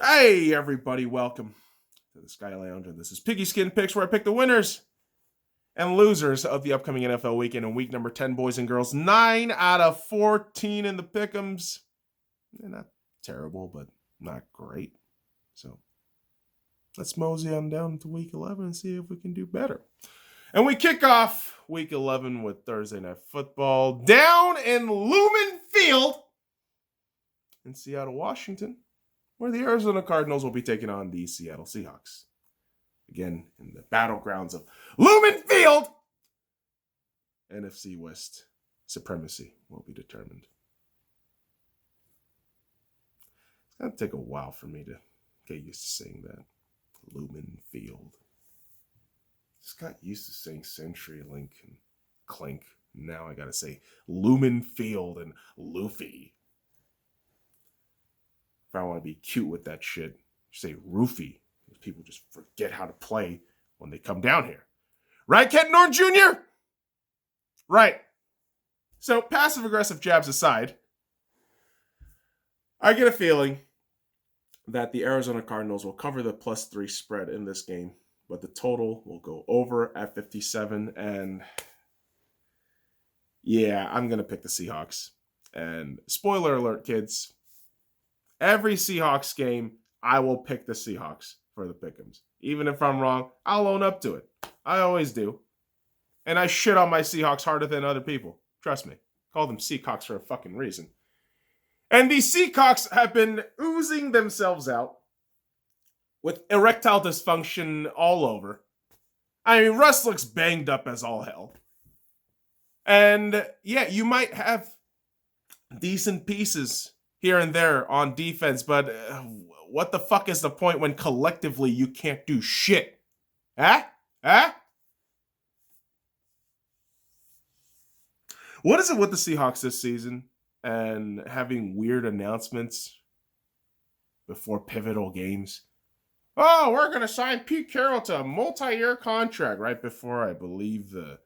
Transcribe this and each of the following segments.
Hey, everybody, welcome to the Sky Lounge. And this is Piggyskin Picks, where I pick the winners and losers of the upcoming NFL weekend in week number 10, boys and girls. 9 out of 14 in the pick'ems. Not terrible, but not great. So let's mosey on down to week 11 and see if we can do better. And we kick off week 11 with Thursday Night Football down in Lumen Field in Seattle, Washington, where the Arizona Cardinals will be taking on the Seattle Seahawks. Again, in the battlegrounds of Lumen Field, NFC West supremacy will be determined. It's going to take a while for me to get used to saying that. Lumen Field. Just got used to saying CenturyLink and Clink. Now I got to say Lumen Field and Luffy. If I want to be cute with that shit, say roofie. People just forget how to play when they come down here. Right, Ken Norton Jr.? Right. So, passive-aggressive jabs aside, I get a feeling that the Arizona Cardinals will cover the +3 spread in this game, but the total will go over at 57, and yeah, I'm going to pick the Seahawks. And spoiler alert, kids, every Seahawks game, I will pick the Seahawks for the pick'ems. Even if I'm wrong, I'll own up to it. I always do. And I shit on my Seahawks harder than other people. Trust me. Call them Seahawks for a fucking reason. And these Seahawks have been oozing themselves out with erectile dysfunction all over. I mean, Russ looks banged up as all hell. And yeah, you might have decent pieces here and there on defense, but what the fuck is the point when collectively you can't do shit? Huh? What is it with the Seahawks this season and having weird announcements before pivotal games? Oh, we're going to sign Pete Carroll to a multi-year contract right before, I believe, the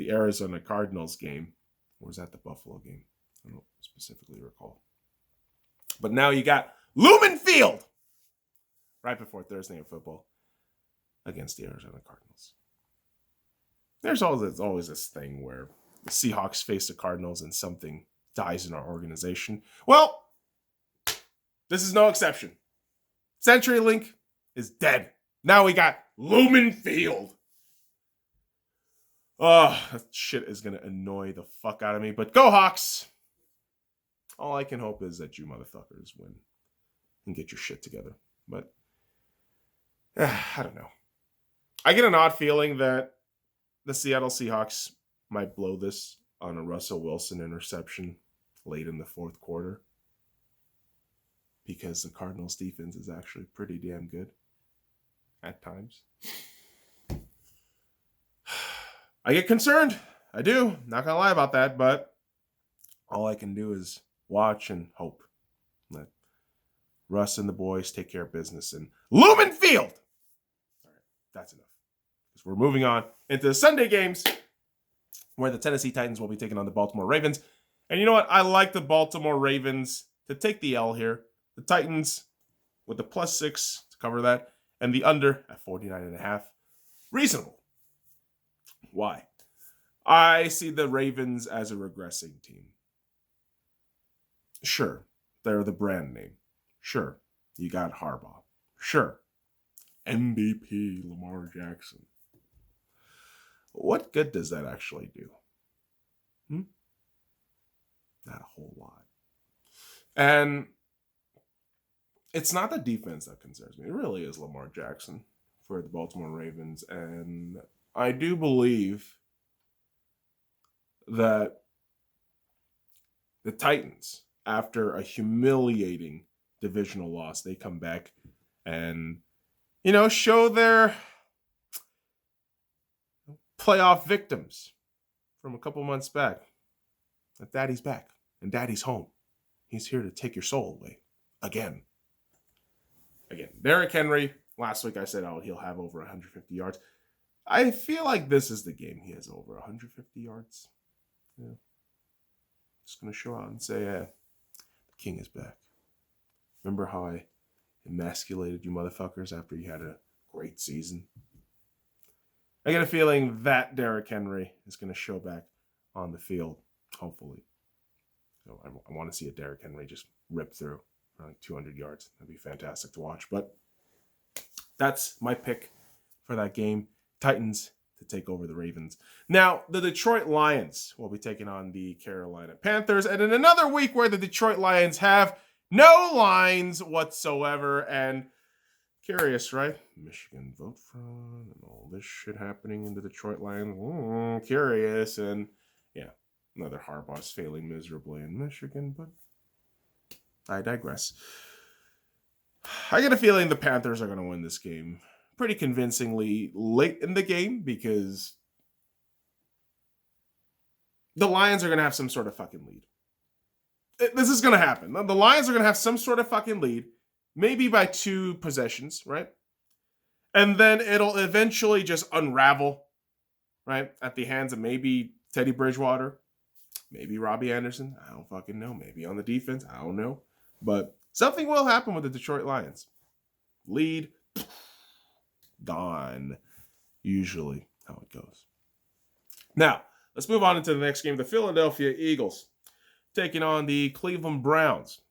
Arizona Cardinals game. Or was that the Buffalo game? I don't specifically recall. But now you got Lumen Field right before Thursday Night Football against the Arizona Cardinals. There's always this thing where the Seahawks face the Cardinals and something dies in our organization. Well, this is no exception. CenturyLink is dead. Now we got Lumen Field. Oh, that shit is going to annoy the fuck out of me. But go Hawks. All I can hope is that you motherfuckers win and get your shit together. But I don't know. I get an odd feeling that the Seattle Seahawks might blow this on a Russell Wilson interception late in the fourth quarter, because the Cardinals defense is actually pretty damn good at times. I get concerned. I do. Not going to lie about that, but all I can do is watch and hope. Let Russ and the boys take care of business in Lumen Field. All right, that's enough. Because we're moving on into the Sunday games, where the Tennessee Titans will be taking on the Baltimore Ravens. And you know what? I like the Baltimore Ravens to take the L here. The Titans with the +6 to cover that, and the under at 49.5. Reasonable. Why? I see the Ravens as a regressing team. Sure, they're the brand name. Sure, you got Harbaugh. Sure, MVP Lamar Jackson. What good does that actually do? Not a whole lot. And it's not the defense that concerns me. It really is Lamar Jackson for the Baltimore Ravens. And I do believe that the Titans, after a humiliating divisional loss, they come back and, show their playoff victims from a couple months back that Daddy's back and Daddy's home. He's here to take your soul away again. Derrick Henry, last week I said, he'll have over 150 yards. I feel like this is the game he has over 150 yards. Yeah. Just going to show out and say, the king is back. Remember how I emasculated you motherfuckers after you had a great season. I get a feeling that Derrick Henry is going to show back on the field, hopefully. So I want to see a Derrick Henry just rip through like 200 yards. That'd be fantastic to watch. But that's my pick for that game. Titans to take over the Ravens. Now, the Detroit Lions will be taking on the Carolina Panthers. And in another week where the Detroit Lions have no lines whatsoever. And curious, right? Michigan vote fraud and all this shit happening in the Detroit Lions. Curious. And yeah, another Harbaugh's failing miserably in Michigan. But I digress. I get a feeling the Panthers are going to win this game pretty convincingly late in the game because the Lions are going to have some sort of fucking lead. This is going to happen. The Lions are going to have some sort of fucking lead, maybe by 2 possessions, right? And then it'll eventually just unravel, right? At the hands of maybe Teddy Bridgewater, maybe Robbie Anderson. I don't fucking know. Maybe on the defense. I don't know. But something will happen with the Detroit Lions. Lead, gone. Usually how it goes. Now, let's move on into the next game. The Philadelphia Eagles taking on the Cleveland Browns.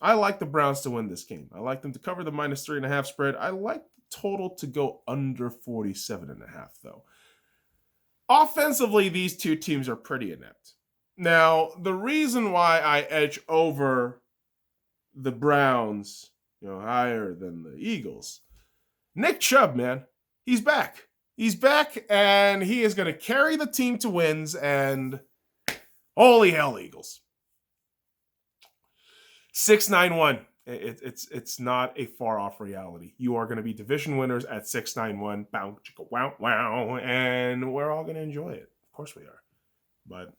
I like the Browns to win this game. I like them to cover the -3.5 spread. I like the total to go under 47.5, though. Offensively, these two teams are pretty inept. Now, the reason why I edge over the Browns, higher than the Eagles, Nick Chubb, man, he's back. He's back, and he is going to carry the team to wins, and holy hell, Eagles. 6-9-1. It's not a far off reality. You are going to be division winners at 6-9-1. Bow, chicka, wow, wow, and we're all going to enjoy it. Of course we are. But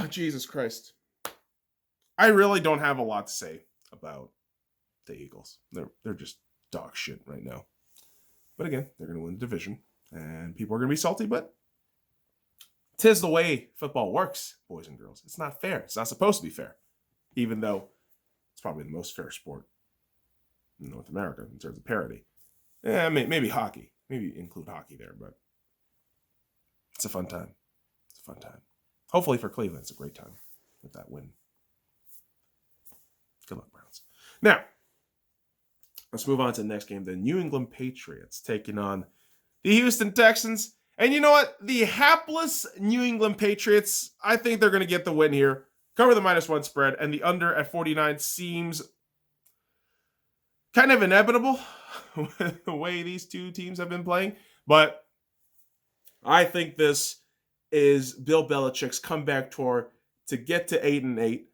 Jesus Christ. I really don't have a lot to say about the Eagles. They're just dog shit right now. But again, they're going to win the division, and people are going to be salty, but 'tis the way football works, boys and girls. It's not fair. It's not supposed to be fair, even though it's probably the most fair sport in North America in terms of parity. Maybe hockey. Maybe include hockey there, but it's a fun time. It's a fun time. Hopefully for Cleveland, it's a great time with that win. Good luck, Browns. Now, let's move on to the next game. The New England Patriots taking on the Houston Texans. And you know what? The hapless New England Patriots, I think they're going to get the win here. Cover the -1 spread. And the under at 49 seems kind of inevitable with the way these two teams have been playing. But I think this is Bill Belichick's comeback tour to get to 8-8.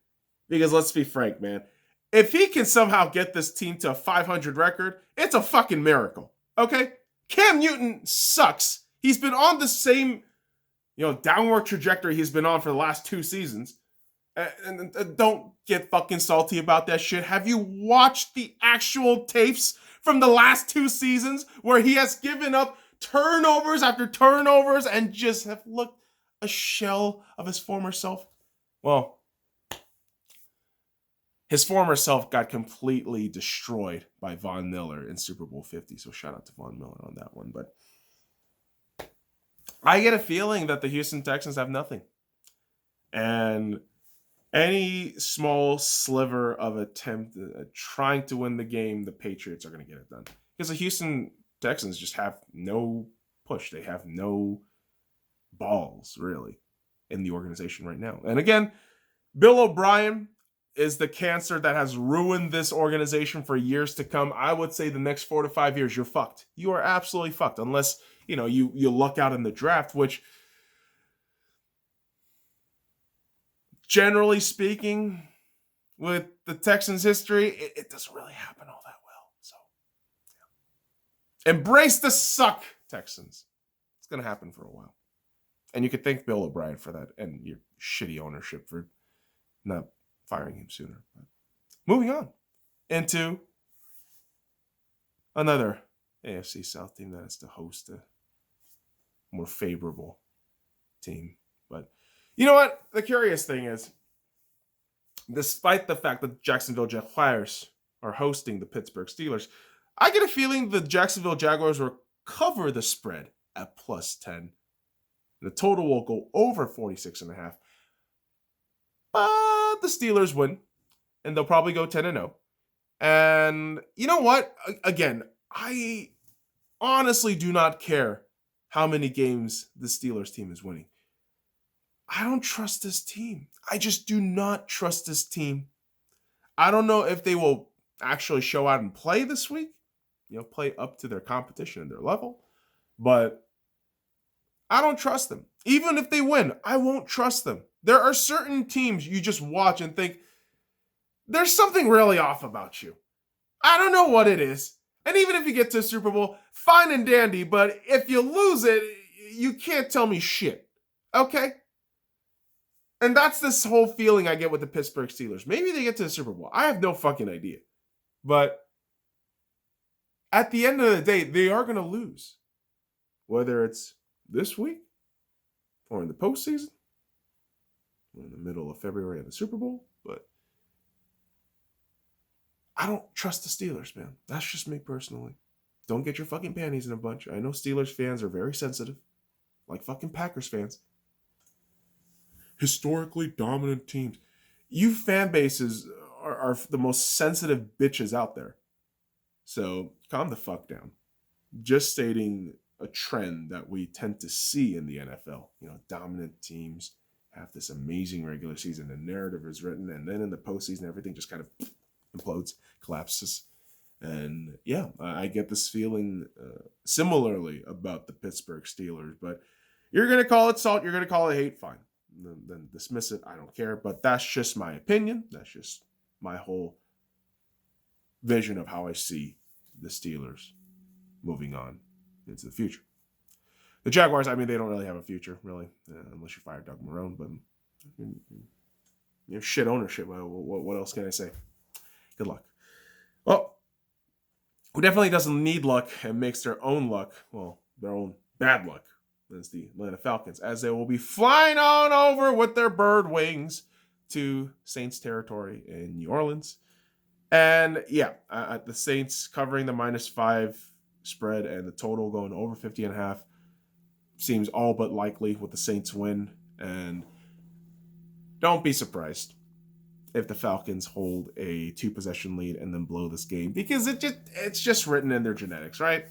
Because let's be frank, man. If he can somehow get this team to a 500 record, it's a fucking miracle. Okay? Cam Newton sucks. He's been on the same, downward trajectory he's been on for the last 2 seasons. And don't get fucking salty about that shit. Have you watched the actual tapes from the last 2 seasons where he has given up turnovers after turnovers and just have looked a shell of his former self? Well, his former self got completely destroyed by Von Miller in Super Bowl 50. So shout out to Von Miller on that one. But I get a feeling that the Houston Texans have nothing. And any small sliver of attempt at trying to win the game, the Patriots are going to get it done. Because the Houston Texans just have no push. They have no balls, really, in the organization right now. And again, Bill O'Brien is the cancer that has ruined this organization for years to come. I would say the next 4 to 5 years, you're fucked. You are absolutely fucked. Unless, you luck out in the draft, which, generally speaking, with the Texans' history, it doesn't really happen all that well. So, yeah. Embrace the suck, Texans. It's going to happen for a while. And you could thank Bill O'Brien for that and your shitty ownership for not firing him sooner. But moving on into another AFC South team that has to host a more favorable team. But you know what? The curious thing is, despite the fact that Jacksonville Jaguars are hosting the Pittsburgh Steelers, I get a feeling the Jacksonville Jaguars will cover the spread at plus 10. The total will go over 46.5. But the Steelers win, and they'll probably go 10-0. And you know what? Again, I honestly do not care how many games the Steelers team is winning. I don't trust this team. I just do not trust this team. I don't know if they will actually show out and play this week, play up to their competition and their level, but I don't trust them. Even if they win, I won't trust them. There are certain teams you just watch and think, there's something really off about you. I don't know what it is. And even if you get to a Super Bowl, fine and dandy, but if you lose it, you can't tell me shit. Okay? And that's this whole feeling I get with the Pittsburgh Steelers. Maybe they get to the Super Bowl. I have no fucking idea. But at the end of the day, they are going to lose. Whether it's this week or in the postseason or in the middle of February in the Super Bowl. But I don't trust the Steelers, man. That's just me personally. Don't get your fucking panties in a bunch. I know Steelers fans are very sensitive, like fucking Packers fans. Historically dominant teams. You fan bases are the most sensitive bitches out there. So calm the fuck down. Just stating a trend that we tend to see in the NFL. Dominant teams have this amazing regular season. The narrative is written, and then in the postseason, everything just kind of implodes, collapses. And yeah, I get this feeling similarly about the Pittsburgh Steelers. But you're going to call it salt, you're going to call it hate, fine. Then dismiss it. I don't care. But that's just my opinion. That's just my whole vision of how I see the Steelers moving on into the future. The Jaguars, they don't really have a future, really, unless you fire Doug Marrone. But shit ownership. What else can I say? Good luck. Well, who definitely doesn't need luck and makes their own luck, their own bad luck, is the Atlanta Falcons, as they will be flying on over with their bird wings to Saints territory in New Orleans. And yeah, the Saints covering the -5 spread and the total going over 50.5 seems all but likely with the Saints win. And don't be surprised if the Falcons hold a 2-possession lead and then blow this game, because it's just written in their genetics, right?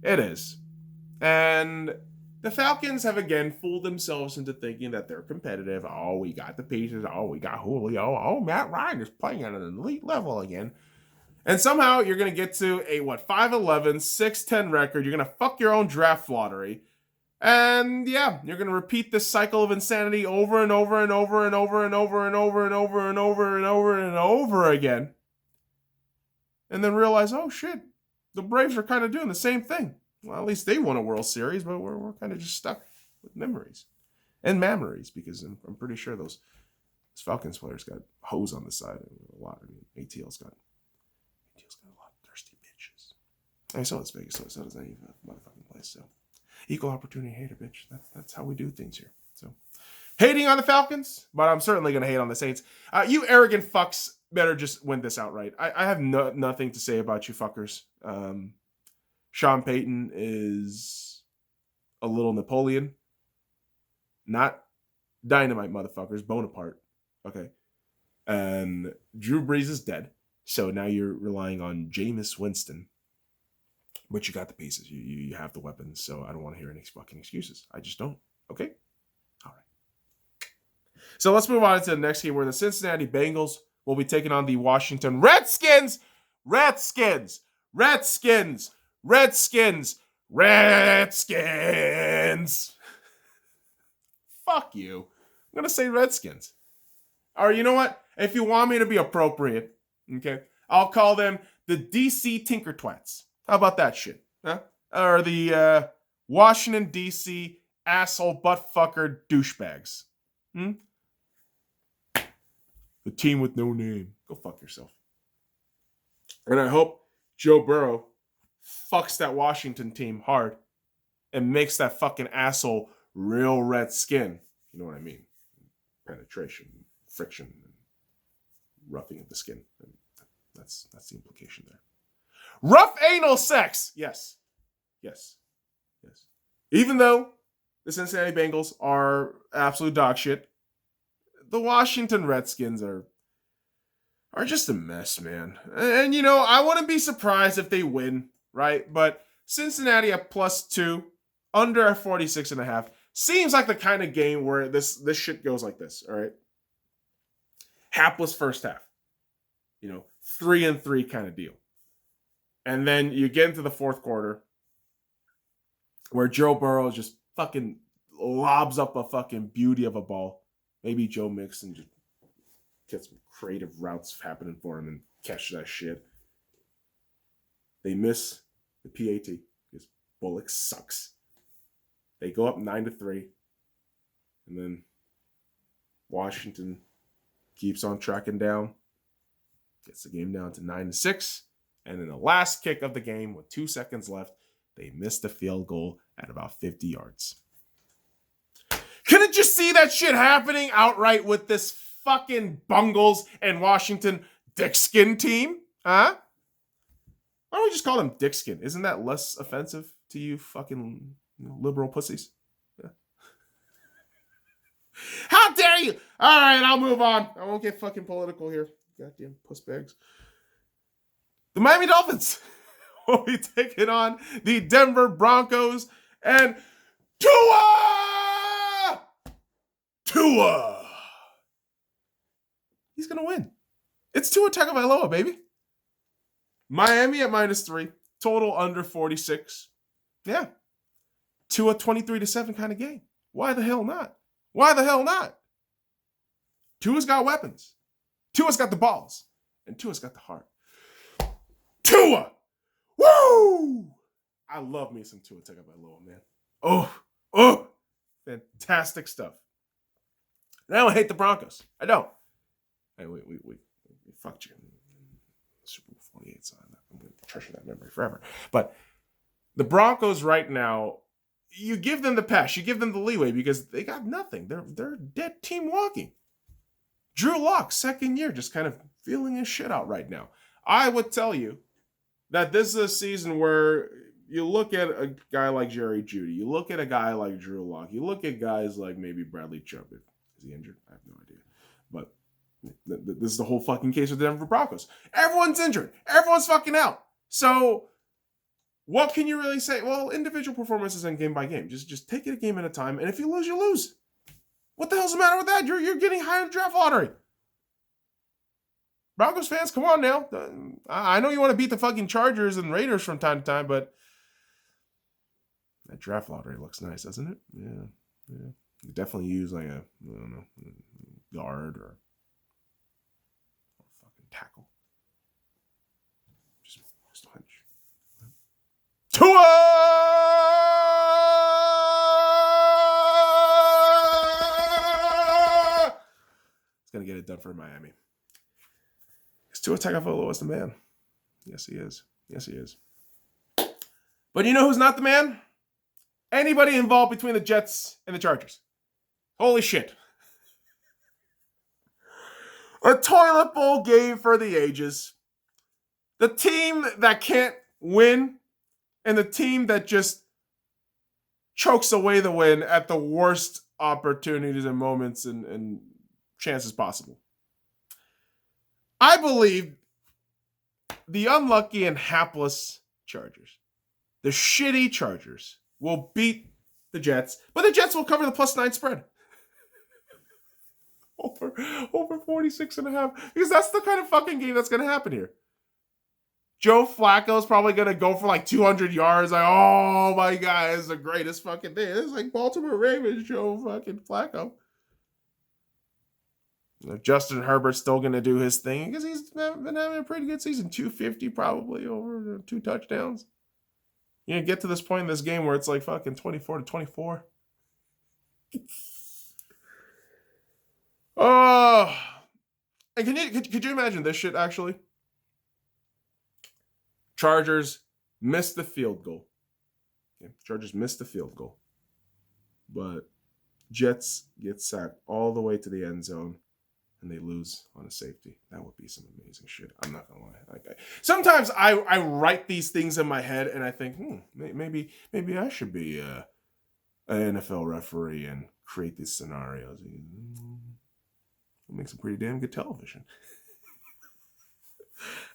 It is. And the Falcons have again fooled themselves into thinking that they're competitive. Oh, we got the pieces. Oh, we got Julio. Oh, Matt Ryan is playing at an elite level again. And somehow you're going to get to a 5-11, 6-10 record. You're going to fuck your own draft lottery. And yeah, you're going to repeat this cycle of insanity over and over and over and over and over and over and over and over and over and over again. And then realize, oh shit, the Braves are kind of doing the same thing. Well, at least they won a World Series, but we're kind of just stuck with memories and memories, because I'm pretty sure those Falcons players got hose on the side a lot. ATL's got a lot of thirsty bitches. So it's Vegas, so does any motherfucking place. So equal opportunity hater, bitch. That's how we do things here. So hating on the Falcons, but I'm certainly gonna hate on the Saints. You arrogant fucks better just win this outright. I have nothing to say about you fuckers. Sean Payton is a little Napoleon, not dynamite, motherfuckers, Bonaparte. Okay. And Drew Brees is dead. So now you're relying on Jameis Winston. But you got the pieces. You have the weapons. So I don't want to hear any fucking excuses. I just don't. Okay? All right. So let's move on to the next game, where the Cincinnati Bengals will be taking on the Washington Redskins. Redskins. Fuck you. I'm going to say Redskins. Or you know what? If you want me to be appropriate, okay, I'll call them the DC Tinker Twats. How about that shit? Huh? Or the Washington, D.C. asshole buttfucker douchebags. The team with no name. Go fuck yourself. And I hope Joe Burrow fucks that Washington team hard and makes that fucking asshole real red skin. You know what I mean? Penetration, friction, roughing the skin. And that's the implication there. Rough anal sex. Yes. Even though the Cincinnati Bengals are absolute dog shit, the Washington Redskins are just a mess, man. And I wouldn't be surprised if they win, right? But Cincinnati at +2, under at 46.5, seems like the kind of game where this shit goes like this, all right? Hapless first half. 3-3 kind of deal. And then you get into the fourth quarter where Joe Burrow just fucking lobs up a fucking beauty of a ball. Maybe Joe Mixon just gets some creative routes happening for him and catch that shit. They miss the PAT because Bullock sucks. They go up 9-3. And then Washington keeps on tracking down. Gets the game down to 9-6. And in the last kick of the game with 2 seconds left, they missed the field goal at about 50 yards. Couldn't you see that shit happening outright with this fucking Bungles and Washington Dickskin team? Huh? Why don't we just call them Dickskin? Isn't that less offensive to you fucking liberal pussies? Yeah. How dare you? All right, I'll move on. I won't get fucking political here. Goddamn puss bags. The Miami Dolphins will be taking on the Denver Broncos and Tua! He's going to win. It's Tua Tagovailoa, baby. Miami at -3. Total under 46. Yeah. Tua 23-7 kind of game. Why the hell not? Tua's got weapons. Tua's got the balls. And Tua's got the heart. Tua! Woo! I love me some Tua Tagovailoa, man. Oh, fantastic stuff. And I don't hate the Broncos. I don't. Hey, we fucked you. Super Bowl 48, so I'm going to treasure that memory forever. But the Broncos right now, you give them the pass, you give them the leeway because they got nothing. They're a dead team walking. Drew Lock, second year, just kind of feeling his shit out right now. I would tell you that this is a season where you look at a guy like Jerry Jeudy, you look at a guy like Drew Lock, you look at guys like maybe Bradley Chubb. Is he injured? I have no idea. But this is the whole fucking case with the Denver Broncos. Everyone's injured. Everyone's fucking out. So what can you really say? Well, individual performances and game by game. Just take it a game at a time. And if you lose, you lose. What the hell's the matter with that? You're getting high in the draft lottery. Broncos fans, come on now. I know you want to beat the fucking Chargers and Raiders from time to time, but that draft lottery looks nice, doesn't it? Yeah. You definitely use like a, I don't know, guard or fucking tackle. Just a hunch. Tua! It's going to get it done for Miami. Tua Tagovailoa is the man. Yes, he is. But you know who's not the man? Anybody involved between the Jets and the Chargers. Holy shit. A toilet bowl game for the ages. The team that can't win and the team that just chokes away the win at the worst opportunities and moments and chances possible. I believe the unlucky and hapless Chargers, the shitty Chargers, will beat the Jets, but the Jets will cover the +9 spread. over 46.5, because that's the kind of fucking game that's going to happen here. Joe Flacco is probably going to go for like 200 yards. Like, oh my God, it's the greatest fucking thing. It's like Baltimore Ravens, Joe fucking Flacco. Justin Herbert's still going to do his thing because he's been having a pretty good season. 250 probably over 2 touchdowns. You know, get to this point in this game where it's like fucking 24-24. Oh. And could you imagine this shit actually? Chargers missed the field goal. Okay. Chargers missed the field goal. But Jets get sacked all the way to the end zone. and they lose on a safety. That would be some amazing shit. I'm not gonna lie. Sometimes I write these things in my head and I think, maybe I should be an NFL referee and create these scenarios. It makes some pretty damn good television.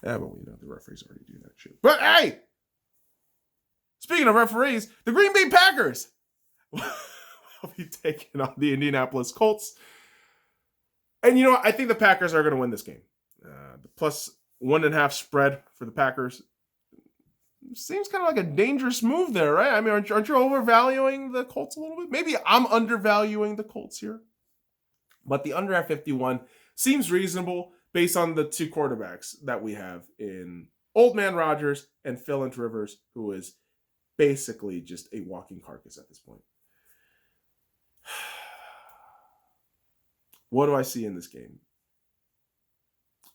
Yeah, but the referees already do that shit. But hey, speaking of referees, the Green Bay Packers will be taking on the Indianapolis Colts. And you know what? I think the Packers are going to win this game. The plus 1.5 spread for the Packers seems kind of like a dangerous move there, right? I mean, aren't you overvaluing the Colts a little bit? Maybe I'm undervaluing the Colts here. But the under at 51 seems reasonable based on the two quarterbacks that we have in Old Man Rodgers and Philip Rivers, who is basically just a walking carcass at this point. What do I see in this game?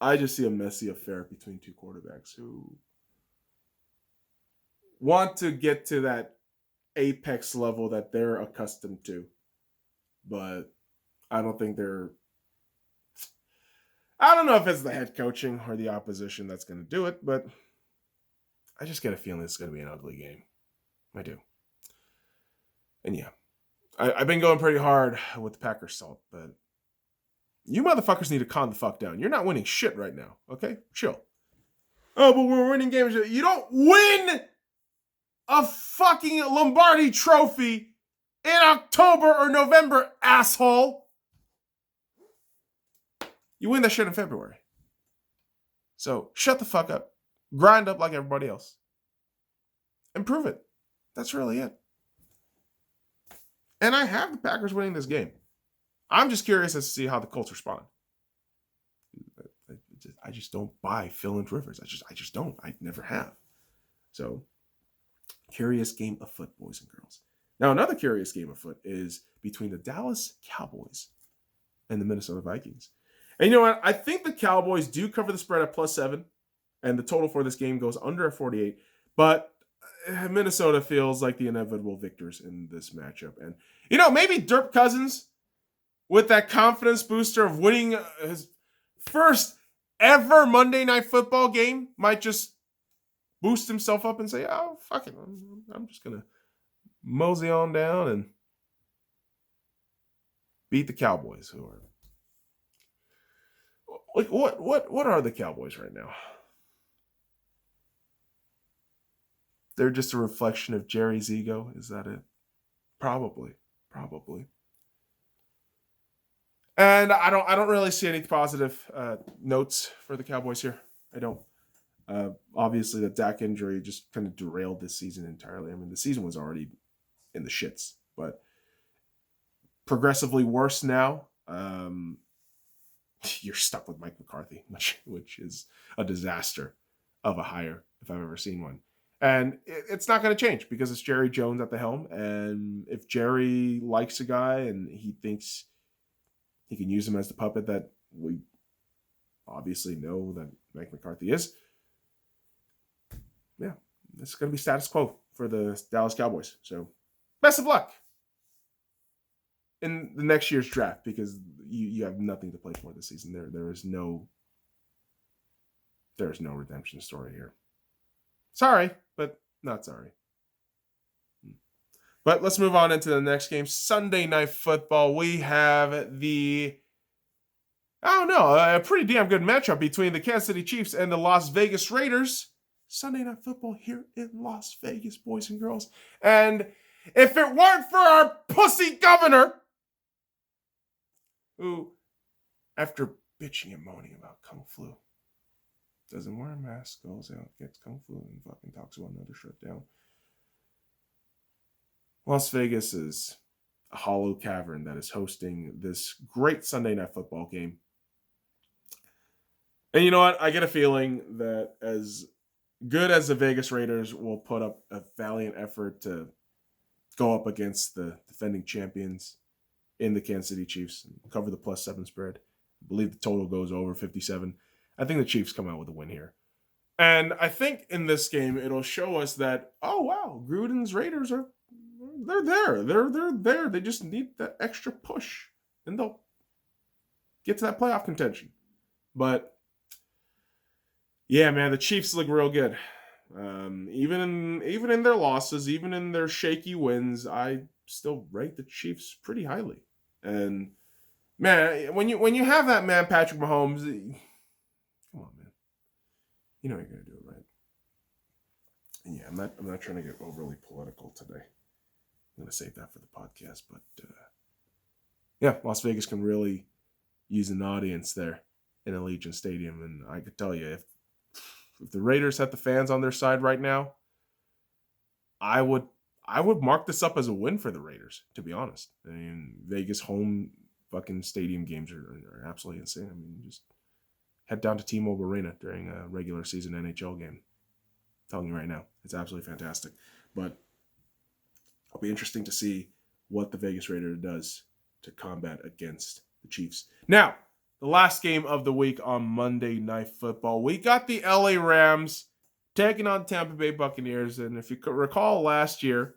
I just see a messy affair between two quarterbacks who want to get to that apex level that they're accustomed to. But I don't think I don't know if it's the head coaching or the opposition that's going to do it, but I just get a feeling it's going to be an ugly game. I do. And yeah, I've been going pretty hard with the Packers salt, but you motherfuckers need to calm the fuck down. You're not winning shit right now, okay? Chill. Oh, but we're winning games. You don't win a fucking Lombardi trophy in October or November, asshole. You win that shit in February. So shut the fuck up. Grind up like everybody else. And prove it. That's really it. And I have the Packers winning this game. I'm just curious as to see how the Colts respond. I just don't buy Philip Rivers. I just don't. I never have. So, curious game afoot, boys and girls. Now, another curious game afoot is between the Dallas Cowboys and the Minnesota Vikings. And you know what? I think the Cowboys do cover the spread at +7, and the total for this game goes under at 48. But Minnesota feels like the inevitable victors in this matchup. And, maybe Dirk Cousins, with that confidence booster of winning his first ever Monday Night Football game, might just boost himself up and say, oh, fuck it. I'm just going to mosey on down and beat the Cowboys, who are... Like, what are the Cowboys right now? They're just a reflection of Jerry's ego. Is that it? Probably. And I don't really see any positive notes for the Cowboys here. I don't. Obviously, the Dak injury just kind of derailed this season entirely. I mean, the season was already in the shits, but progressively worse now. You're stuck with Mike McCarthy, which is a disaster of a hire if I've ever seen one. And it's not going to change because it's Jerry Jones at the helm. And if Jerry likes a guy and he thinks he can use him as the puppet that we obviously know that Mike McCarthy is, yeah, it's going to be status quo for the Dallas Cowboys. So best of luck in the next year's draft, because you have nothing to play for this season. There is no redemption story here. Sorry, but not sorry. But let's move on into the next game. Sunday Night Football. We have a pretty damn good matchup between the Kansas City Chiefs and the Las Vegas Raiders. Sunday Night Football here in Las Vegas, boys and girls. And if it weren't for our pussy governor, who, after bitching and moaning about Kung Flu, doesn't wear a mask, goes out, gets Kung Flu, and fucking talks about another shutdown. Las Vegas is a hollow cavern that is hosting this great Sunday Night Football game. And you know what? I get a feeling that as good as the Vegas Raiders will put up a valiant effort to go up against the defending champions in the Kansas City Chiefs and cover the +7 spread. I believe the total goes over 57. I think the Chiefs come out with a win here. And I think in this game, it'll show us that, oh, wow, Gruden's Raiders they're there. They're there. They just need that extra push. And they'll get to that playoff contention. But yeah, man, the Chiefs look real good. Even in their losses, even in their shaky wins, I still rate the Chiefs pretty highly. And man, when you have that man, Patrick Mahomes, come on, man, you know you're gonna do it right. And yeah, I'm not trying to get overly political today. I'm gonna save that for the podcast, but yeah, Las Vegas can really use an audience there in Allegiant Stadium, and I could tell you if the Raiders had the fans on their side right now, I would mark this up as a win for the Raiders, to be honest. I mean, Vegas home fucking stadium games are absolutely insane. I mean, just head down to T-Mobile Arena during a regular season NHL game. I'm telling you right now, it's absolutely fantastic. But it'll be interesting to see what the Vegas Raiders does to combat against the Chiefs. Now, the last game of the week on Monday Night Football, we got the LA Rams taking on Tampa Bay Buccaneers. And if you could recall last year,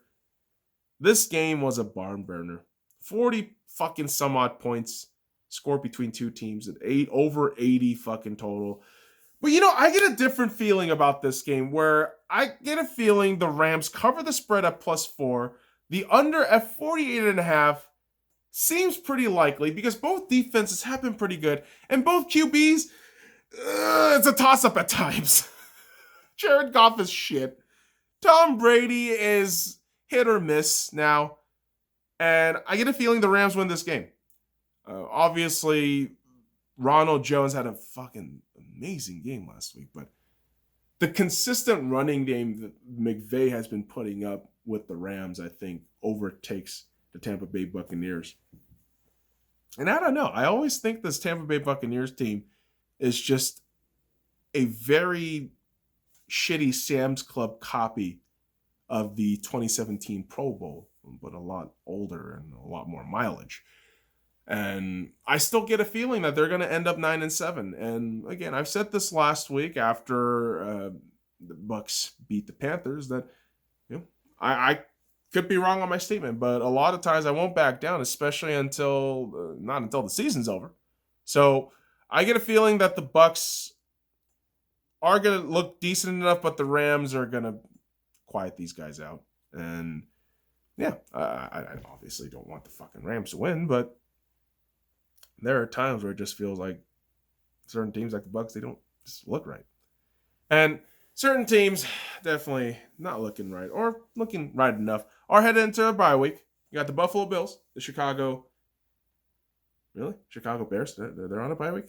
this game was a barn burner. 40 fucking some odd points scored between two teams at over 80 fucking total. But I get a different feeling about this game where I get a feeling the Rams cover the spread at +4. The under at 48.5 seems pretty likely because both defenses have been pretty good and both QBs, it's a toss-up at times. Jared Goff is shit. Tom Brady is hit or miss now. And I get a feeling the Rams win this game. Obviously, Ronald Jones had a fucking amazing game last week, but the consistent running game that McVay has been putting up with the Rams, I think, overtakes the Tampa Bay Buccaneers. And I don't know. I always think this Tampa Bay Buccaneers team is just a very shitty Sam's Club copy of the 2017 Pro Bowl, but a lot older and a lot more mileage. And I still get a feeling that they're going to end up 9-7. And again, I've said this last week after the Bucs beat the Panthers that I could be wrong on my statement, but a lot of times I won't back down, especially not until the season's over. So I get a feeling that the Bucs are going to look decent enough, but the Rams are going to quiet these guys out. And yeah, I obviously don't want the fucking Rams to win, but there are times where it just feels like certain teams like the Bucs, they don't just look right. And certain teams definitely not looking right or looking right enough are headed into a bye week. You got the Buffalo Bills, the Chicago Bears. They're on a bye week?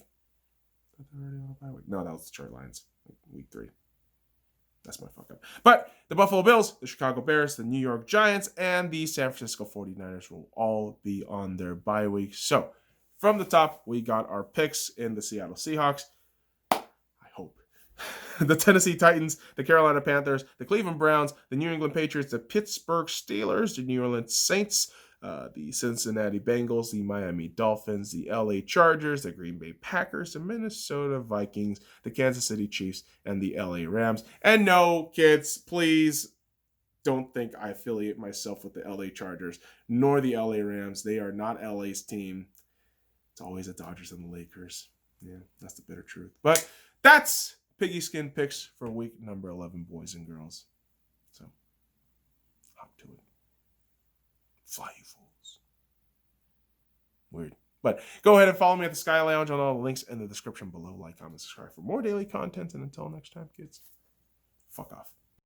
They're already on a bye week. No, that was the Detroit Lions, week 3. That's my fuck up. But the Buffalo Bills, the Chicago Bears, the New York Giants, and the San Francisco 49ers will all be on their bye week. So from the top, we got our picks in the Seattle Seahawks. I hope. The Tennessee Titans, the Carolina Panthers, the Cleveland Browns, the New England Patriots, the Pittsburgh Steelers, the New Orleans Saints, the Cincinnati Bengals, the Miami Dolphins, the LA Chargers, the Green Bay Packers, the Minnesota Vikings, the Kansas City Chiefs, and the LA Rams. And no, kids, please don't think I affiliate myself with the LA Chargers nor the LA Rams. They are not LA's team. It's always the Dodgers and the Lakers. Yeah, that's the bitter truth. But that's Piggyskin picks for week number 11, boys and girls. So, hop to it. Fly, you fools. Weird. But go ahead and follow me at the Sky Lounge on all the links in the description below. Like, comment, subscribe for more daily content. And until next time, kids, fuck off.